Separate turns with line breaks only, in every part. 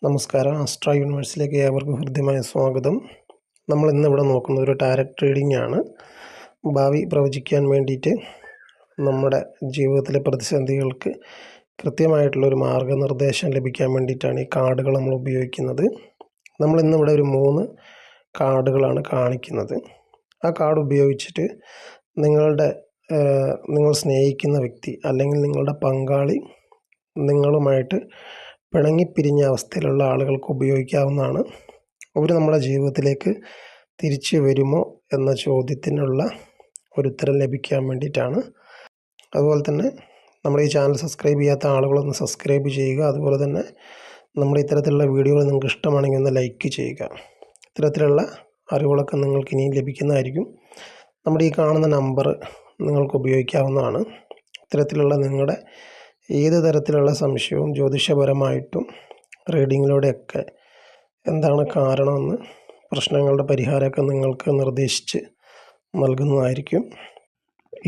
നമസ്കാരം. ആസ്ട്ര യൂണിവേഴ്സിലേക്ക് ഏവർക്കും ഹൃദ്യമായ സ്വാഗതം. നമ്മൾ ഇന്നിവിടെ നോക്കുന്ന ഒരു ടാരറ്റ് റീഡിംഗ് ആണ്. ഭാവി പ്രവചിക്കാൻ വേണ്ടിയിട്ട് നമ്മുടെ ജീവിതത്തിലെ പ്രതിസന്ധികൾക്ക് കൃത്യമായിട്ടുള്ളൊരു മാർഗനിർദ്ദേശം ലഭിക്കാൻ വേണ്ടിയിട്ടാണ് ഈ കാർഡുകൾ നമ്മൾ ഉപയോഗിക്കുന്നത്. നമ്മൾ ഇന്നിവിടെ ഒരു 3 കാർഡുകളാണ് കാണിക്കുന്നത്. ആ കാർഡ് ഉപയോഗിച്ചിട്ട് നിങ്ങൾ സ്നേഹിക്കുന്ന വ്യക്തി അല്ലെങ്കിൽ നിങ്ങളുടെ പങ്കാളി നിങ്ങളുമായിട്ട് പിണങ്ങിപ്പിരിഞ്ഞ അവസ്ഥയിലുള്ള ആളുകൾക്ക് ഉപയോഗിക്കാവുന്നതാണ്. അവർ നമ്മുടെ ജീവിതത്തിലേക്ക് തിരിച്ചു വരുമോ എന്ന ചോദ്യത്തിനുള്ള ഒരു ഉത്തരം ലഭിക്കാൻ വേണ്ടിയിട്ടാണ്. അതുപോലെ തന്നെ നമ്മുടെ ഈ ചാനൽ സബ്സ്ക്രൈബ് ചെയ്യാത്ത ആളുകളൊന്ന് സബ്സ്ക്രൈബ് ചെയ്യുക. അതുപോലെ തന്നെ നമ്മുടെ ഇത്തരത്തിലുള്ള വീഡിയോകൾ നിങ്ങൾക്ക് ഇഷ്ടമാണെങ്കിൽ ഒന്ന് ലൈക്ക് ചെയ്യുക. ഇത്തരത്തിലുള്ള അറിവുകളൊക്കെ നിങ്ങൾക്ക് ഇനിയും ലഭിക്കുന്നതായിരിക്കും. നമ്മുടെ ഈ കാണുന്ന നമ്പർ നിങ്ങൾക്ക് ഉപയോഗിക്കാവുന്നതാണ്. ഇത്തരത്തിലുള്ള നിങ്ങളുടെ ഏത് തരത്തിലുള്ള സംശയവും ജ്യോതിഷപരമായിട്ടും റീഡിങ്ങിലൂടെയൊക്കെ എന്താണ് കാരണമെന്ന് പ്രശ്നങ്ങളുടെ പരിഹാരമൊക്കെ നിങ്ങൾക്ക് നിർദ്ദേശിച്ച് നൽകുന്നതായിരിക്കും.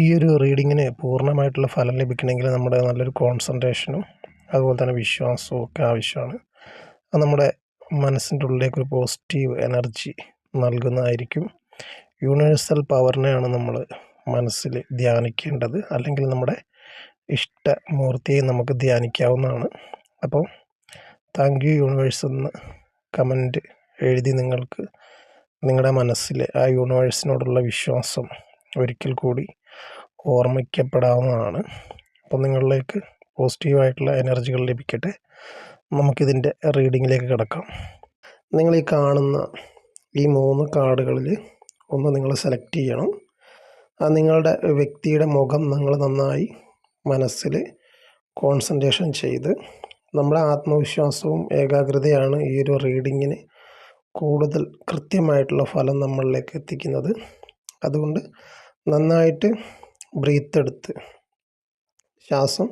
ഈ ഒരു റീഡിങ്ങിന് പൂർണ്ണമായിട്ടുള്ള ഫലം ലഭിക്കണമെങ്കിൽ നമ്മുടെ നല്ലൊരു കോൺസെൻട്രേഷനും അതുപോലെ തന്നെ വിശ്വാസവും ഒക്കെ ആവശ്യമാണ്. അത് നമ്മുടെ മനസ്സിൻ്റെ ഉള്ളിലേക്കൊരു പോസിറ്റീവ് എനർജി നൽകുന്നതായിരിക്കും. യൂണിവേഴ്സൽ പവറിനെയാണ് നമ്മൾ മനസ്സിൽ ധ്യാനിക്കേണ്ടത്. അല്ലെങ്കിൽ നമ്മുടെ ഇഷ്ടമൂർത്തിയെ നമുക്ക് ധ്യാനിക്കാവുന്നതാണ്. അപ്പോൾ താങ്ക് യു യൂണിവേഴ്സ് എന്ന് കമൻറ്റ് എഴുതി നിങ്ങൾക്ക് നിങ്ങളുടെ മനസ്സിലെ ആ യൂണിവേഴ്സിനോടുള്ള വിശ്വാസം ഒരിക്കൽ കൂടി ഓർമ്മിക്കപ്പെടാവുന്നതാണ്. അപ്പോൾ നിങ്ങളിലേക്ക് പോസിറ്റീവായിട്ടുള്ള എനർജികൾ ലഭിക്കട്ടെ. നമുക്കിതിൻ്റെ റീഡിങ്ങിലേക്ക് കിടക്കാം. നിങ്ങൾ ഈ കാണുന്ന ഈ 3 കാർഡുകളിൽ ഒന്ന് നിങ്ങൾ സെലക്ട് ചെയ്യണം. അത് നിങ്ങളുടെ വ്യക്തിയുടെ മുഖം നിങ്ങൾ നന്നായി മനസ്സിൽ കോൺസെൻട്രേഷൻ ചെയ്ത് നമ്മുടെ ആത്മവിശ്വാസവും ഏകാഗ്രതയാണ് ഈ ഒരു റീഡിങ്ങിന് കൂടുതൽ കൃത്യമായിട്ടുള്ള ഫലം നമ്മളിലേക്ക് എത്തിക്കുന്നത്. അതുകൊണ്ട് നന്നായിട്ട് ബ്രീത്ത് എടുത്ത് ശ്വാസം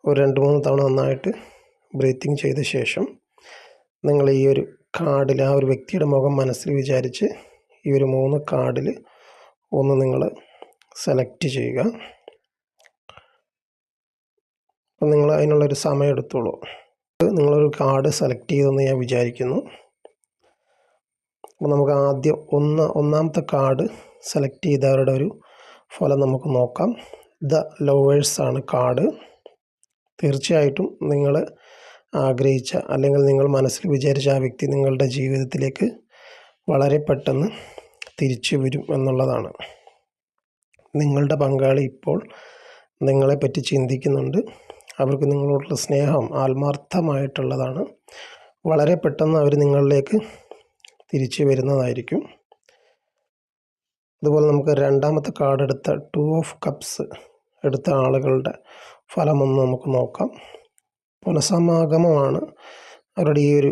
ഒരു 2-3 തവണ നന്നായിട്ട് ബ്രീത്തിങ് ചെയ്ത ശേഷം നിങ്ങൾ ഈ ഒരു കാർഡിൽ ആ ഒരു വ്യക്തിയുടെ മുഖം മനസ്സിൽ വിചാരിച്ച് ഈ ഒരു 3 കാർഡിൽ ഒന്ന് നിങ്ങൾ സെലക്ട് ചെയ്യുക. അപ്പം നിങ്ങൾ അതിനുള്ളൊരു സമയം എടുത്തോളൂ. നിങ്ങളൊരു കാർഡ് സെലക്ട് ചെയ്തെന്ന് ഞാൻ വിചാരിക്കുന്നു. അപ്പോൾ നമുക്ക് ആദ്യം ഒന്നാമത്തെ കാർഡ് സെലക്ട് ചെയ്തവരുടെ ഒരു ഫലം നമുക്ക് നോക്കാം. ദ ലവേഴ്സാണ് കാർഡ്. തീർച്ചയായിട്ടും നിങ്ങൾ ആഗ്രഹിച്ച അല്ലെങ്കിൽ നിങ്ങൾ മനസ്സിൽ വിചാരിച്ച ആ വ്യക്തി നിങ്ങളുടെ ജീവിതത്തിലേക്ക് വളരെ പെട്ടെന്ന് തിരിച്ചു വരും എന്നുള്ളതാണ്. നിങ്ങളുടെ പങ്കാളി ഇപ്പോൾ നിങ്ങളെപ്പറ്റി ചിന്തിക്കുന്നുണ്ട്. അവർക്ക് നിങ്ങളോടുള്ള സ്നേഹം ആത്മാർത്ഥമായിട്ടുള്ളതാണ്. വളരെ പെട്ടെന്ന് അവർ നിങ്ങളിലേക്ക് തിരിച്ചു വരുന്നതായിരിക്കും. അതുപോലെ നമുക്ക് രണ്ടാമത്തെ കാർഡ് എടുത്ത 2 ഓഫ് കപ്സ് എടുത്ത ആളുകളുടെ ഫലമൊന്ന് നമുക്ക് നോക്കാം. പുനഃസമാഗമമാണ് അവരുടെ ഈ ഒരു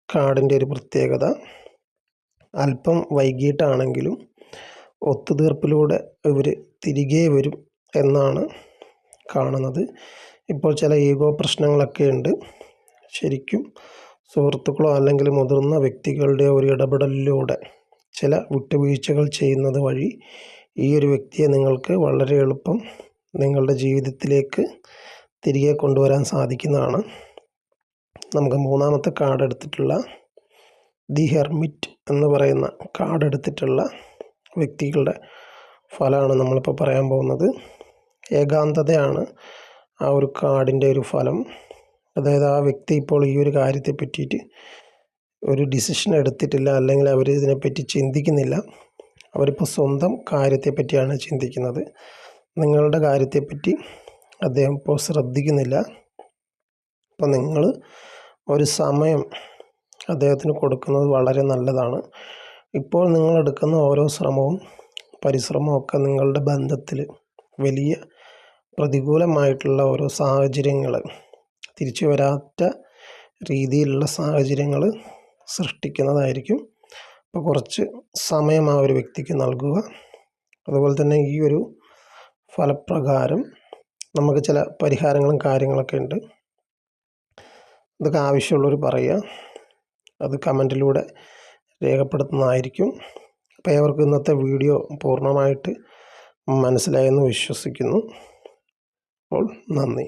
കാർഡിൻ്റെ ഒരു പ്രത്യേകത. അല്പം വൈകിട്ടാണെങ്കിലും ഒത്തുതീർപ്പിലൂടെ ഇവർ തിരികെ വരും എന്നാണ് കാണുന്നത്. ഇപ്പോൾ ചില ഈഗോ പ്രശ്നങ്ങളൊക്കെ ഉണ്ട്. ശരിക്കും സുഹൃത്തുക്കളോ അല്ലെങ്കിൽ മുതിർന്ന വ്യക്തികളുടെ ഒരു ഇടപെടലിലൂടെ ചില വിട്ടുവീഴ്ചകൾ ചെയ്യുന്നത് വഴി ഈ ഒരു വ്യക്തിയെ നിങ്ങൾക്ക് വളരെ എളുപ്പം നിങ്ങളുടെ ജീവിതത്തിലേക്ക് തിരികെ കൊണ്ടുവരാൻ സാധിക്കുന്നതാണ്. നമുക്ക് മൂന്നാമത്തെ കാർഡ് എടുത്തിട്ടുള്ള ദി ഹെർമിറ്റ് എന്ന് പറയുന്ന കാർഡ് എടുത്തിട്ടുള്ള വ്യക്തികളുടെ ഫലമാണ് നമ്മളിപ്പോൾ പറയാൻ പോകുന്നത്. ഏകാന്തതയാണ് ആ ഒരു കാർഡിൻ്റെ ഒരു ഫലം. അതായത് ആ വ്യക്തി ഇപ്പോൾ ഈ ഒരു കാര്യത്തെ പറ്റിയിട്ട് ഒരു ഡിസിഷൻ എടുത്തിട്ടില്ല, അല്ലെങ്കിൽ അവർ ഇതിനെപ്പറ്റി ചിന്തിക്കുന്നില്ല. അവരിപ്പോൾ സ്വന്തം കാര്യത്തെ പറ്റിയാണ് ചിന്തിക്കുന്നത്. നിങ്ങളുടെ കാര്യത്തെപ്പറ്റി അദ്ദേഹം ഇപ്പോൾ ശ്രദ്ധിക്കുന്നില്ല. അപ്പോൾ നിങ്ങൾ ഒരു സമയം അദ്ദേഹത്തിന് കൊടുക്കുന്നത് വളരെ നല്ലതാണ്. ഇപ്പോൾ നിങ്ങളെടുക്കുന്ന ഓരോ ശ്രമവും പരിശ്രമവും ഒക്കെ നിങ്ങളുടെ ബന്ധത്തിൽ വലിയ പ്രതികൂലമായിട്ടുള്ള ഓരോ സാഹചര്യങ്ങൾ, തിരിച്ചു വരാത്ത രീതിയിലുള്ള സാഹചര്യങ്ങൾ സൃഷ്ടിക്കുന്നതായിരിക്കും. അപ്പോൾ കുറച്ച് സമയം ആ ഒരു വ്യക്തിക്ക് നൽകുക. അതുപോലെ തന്നെ ഈ ഒരു ഫലപ്രകാരം നമുക്ക് ചില പരിഹാരങ്ങളും കാര്യങ്ങളൊക്കെ ഉണ്ട്. ഇതൊക്കെ ആവശ്യമുള്ളവർ പറയുക, അത് കമൻറ്റിലൂടെ രേഖപ്പെടുത്തുന്നതായിരിക്കും. അപ്പോൾ ഏവർക്കും ഇന്നത്തെ വീഡിയോ പൂർണ്ണമായിട്ട് മനസ്സിലായെന്ന് വിശ്വസിക്കുന്നു. അപ്പോൾ നന്ദി.